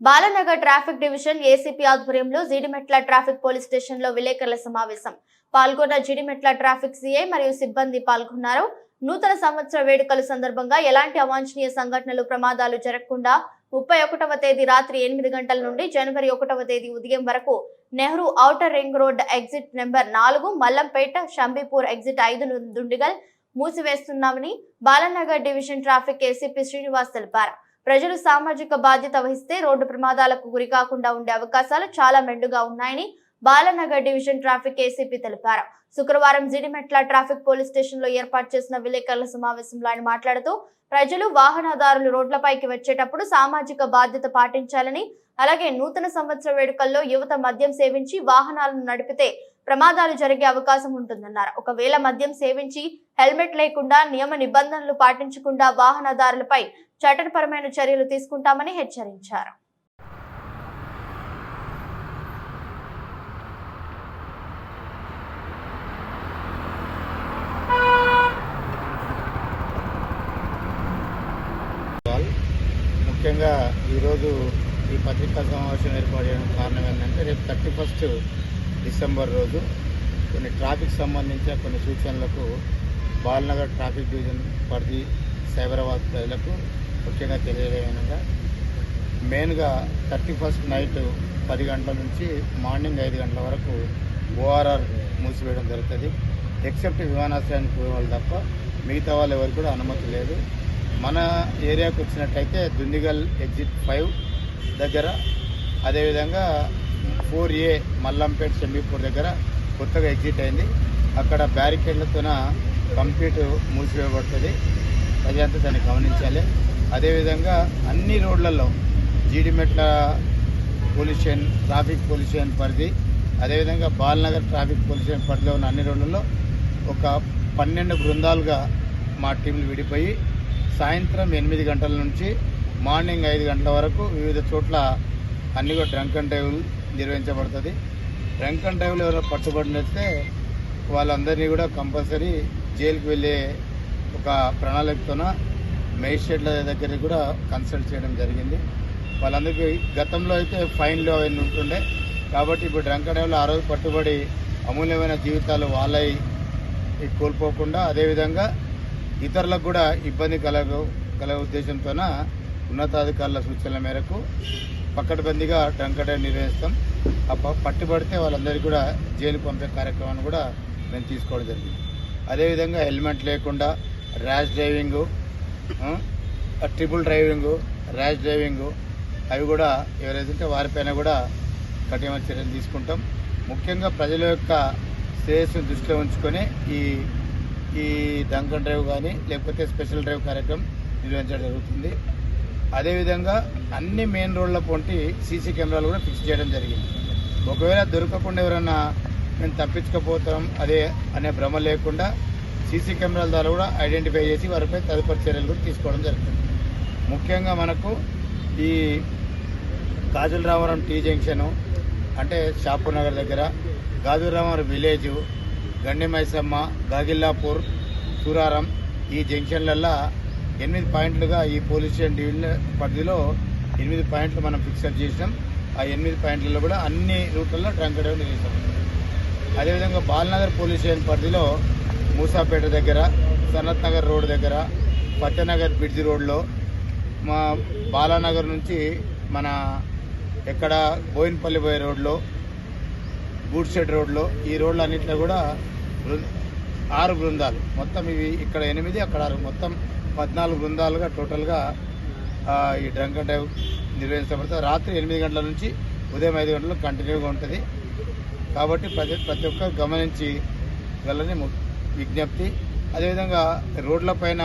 Balanagar traffic division ACP ఆధ్వర్యంలో Jeedimetla traffic police station లో విలేకరుల సమావేశం పాల్గొన్న జీడిమెట్ల ట్రాఫిక్ సీఐ మరియు సిబ్బంది పాల్గొన్నారు. నూతన సంవత్సర వేడుకల సందర్భంగా ఎలాంటి అవాంఛనీయ సంఘటనలు ప్రమాదాలు జరగకుండా 31వ తేదీ రాత్రి 8 గంటల నుండి జనవరి 1వ తేదీ ఉదయం వరకు Nehru outer ring road exit number 4 Mallampet Shambipur exit 5 Dundigal మూసివేస్తున్నామని Balanagar division traffic ACP Srinivas తెలిపారు. ప్రజలు సామాజిక బాధ్యత వహిస్తే రోడ్డు ప్రమాదాలకు గురికాకుండా ఉండే అవకాశాలు చాలా మెండుగా ఉన్నాయని బాలనగర్ డివిజన్ ట్రాఫిక్ ఏసీపీ తెలిపారు. శుక్రవారం జీడిమెట్ల ట్రాఫిక్ పోలీస్ స్టేషన్ లో ఏర్పాటు చేసిన విలేకరుల సమావేశంలో ఆయన మాట్లాడుతూ ప్రజలు వాహనదారులు రోడ్లపైకి వచ్చేటప్పుడు సామాజిక బాధ్యత పాటించాలని, అలాగే నూతన సంవత్సర వేడుకల్లో యువత మద్యం సేవించి వాహనాలను నడిపితే ప్రమాదాలు జరిగే అవకాశం ఉంటుందన్నారు. ఒకవేళ మద్యం సేవించి హెల్మెట్ లేకుండా నియమ నిబంధనలు పాటించకుండా వాహనదారులపై చట్టపరమైన చర్యలు తీసుకుంటామని హెచ్చరించారు. ముఖ్యంగా ఈరోజు ఈ పత్రికా సమావేశం ఏర్పాటు చేయడానికి కారణం ఏంటంటే రేపు 31 డిసెంబర్ రోజు కొన్ని ట్రాఫిక్ సంబంధించిన కొన్ని సూచనలకు బాలనగర్ ట్రాఫిక్ డివిజన్ పరిధి సైబరాబాద్ ప్రజలకు ముఖ్యంగా తెలియజేయగా మెయిన్గా 31 నైట్ 10 గంటల నుంచి మార్నింగ్ 5 గంటల వరకు ఓఆర్ఆర్ మూసివేయడం జరుగుతుంది. ఎక్సెప్ట్ విమానాశ్రయానికి పోయే వాళ్ళు తప్ప మిగతా వాళ్ళు ఎవరికి కూడా అనుమతి లేదు. మన ఏరియాకు వచ్చినట్టయితే దుండిగల్ ఎగ్జిట్ 5 దగ్గర, అదేవిధంగా 4A మల్లంపేట షంబీపూర్ దగ్గర కొత్తగా ఎగ్జిట్ అయింది. అక్కడ బ్యారికేడ్లతోన కంప్లీట్ మూసివేయబడుతుంది. ప్రజలంతా దాన్ని గమనించాలి. అదేవిధంగా అన్ని రోడ్లలో Jeedimetla police station traffic police station పరిధి, అదేవిధంగా బాలనగర్ ట్రాఫిక్ పోలీస్ స్టేషన్ పరిధిలో ఉన్న అన్ని రోడ్లలో ఒక 12 బృందాలుగా మా టీంలు విడిపోయి సాయంత్రం 8 గంటల నుంచి మార్నింగ్ 5 గంటల వరకు వివిధ చోట్ల అన్ని కూడా డ్రంక్ అండ్ డ్రైవ్లు నిర్వహించబడుతుంది. డ్రంక్ అండ్ డ్రైవ్లు ఎవరైనా పట్టుబడినట్లయితే వాళ్ళందరినీ కూడా కంపల్సరీ జైలుకి వెళ్ళే ఒక ప్రణాళికతోన మేజిస్ట్రేట్ల దగ్గరికి కూడా కన్సల్ట్ చేయడం జరిగింది. వాళ్ళందరికీ గతంలో అయితే ఫైన్లు అవన్నీ ఉంటుండే, కాబట్టి ఇప్పుడు డ్రంక్ అండ్ డ్రైవ్లు ఆ రోజు పట్టుబడి అమూల్యమైన జీవితాలు వాళ్ళవి కోల్పోకుండా, అదేవిధంగా ఇతరులకు కూడా ఇబ్బంది కలగ ఉద్దేశంతోన ఉన్నతాధికారుల సూచనల మేరకు పక్కడబందీగా డ్రంక్ అండ్ డ్రైవ్ నిర్వహిస్తాం. పట్టుబడితే వాళ్ళందరికీ కూడా జైలు పంపే కార్యక్రమాన్ని కూడా మేము తీసుకోవడం జరిగింది. అదేవిధంగా హెల్మెట్ లేకుండా rash driving, triple driving, rash driving అవి కూడా ఎవరైతే వారిపైన కూడా కఠిన చర్యలు తీసుకుంటాం. ముఖ్యంగా ప్రజల యొక్క శ్రేయస్సును దృష్టిలో ఉంచుకొని ఈ డ్రంక్ అండ్ డ్రైవ్ కానీ లేకపోతే స్పెషల్ డ్రైవ్ కార్యక్రమం నిర్వహించడం జరుగుతుంది. అదేవిధంగా అన్ని మెయిన్ రోడ్ల పొంటి సీసీ కెమెరాలు కూడా ఫిక్స్ చేయడం జరిగింది. ఒకవేళ దొరకకుండా ఎవరైనా మేము తప్పించకపోతాం అనే భ్రమ లేకుండా సీసీ కెమెరాల ద్వారా కూడా ఐడెంటిఫై చేసి వారిపై తదుపరి చర్యలు కూడా తీసుకోవడం జరుగుతుంది. ముఖ్యంగా మనకు ఈ గాజుల రామవరం టీ జంక్షను అంటే షాపూర్ నగర్ దగ్గర, గాజుల రామవరం విలేజు, గండి మైసమ్మ, గాగిల్లాపూర్, సూరారం ఈ జంక్షన్లల్లో 8 పాయింట్లుగా ఈ పోలీస్ స్టేషన్ డివిజన్ పరిధిలో 8 పాయింట్లు మనం ఫిక్సర్ చేసినాం. ఆ 8 పాయింట్లలో కూడా అన్ని రూట్లలో డ్రంక్ అండ్ డ్రైవ్ నిర్వహిస్తాం. అదేవిధంగా బాలనగర్ పోలీస్ స్టేషన్ పరిధిలో మూసాపేట దగ్గర, సనత్ నగర్ రోడ్ దగ్గర, ఫతేనగర్ బ్రిడ్జి రోడ్లో, మా బాలానగర్ నుంచి మన ఎక్కడ బోయిన్పల్లి పోయే రోడ్లో, గూడ్ షెడ్ రోడ్లో ఈ రోడ్లు అన్నింటిలో కూడా 6 బృందాలు, మొత్తం ఇవి ఇక్కడ 8 అక్కడ 6 మొత్తం 14 బృందాలుగా టోటల్గా ఈ డ్రంక్ అండ్ డ్రైవ్ నిర్వహించబడుతుంది. రాత్రి 8 గంటల నుంచి ఉదయం 5 గంటలకు కంటిన్యూగా ఉంటుంది. కాబట్టి ప్రతి ఒక్కరు గమనించి వెళ్ళని విజ్ఞప్తి. అదేవిధంగా రోడ్లపైన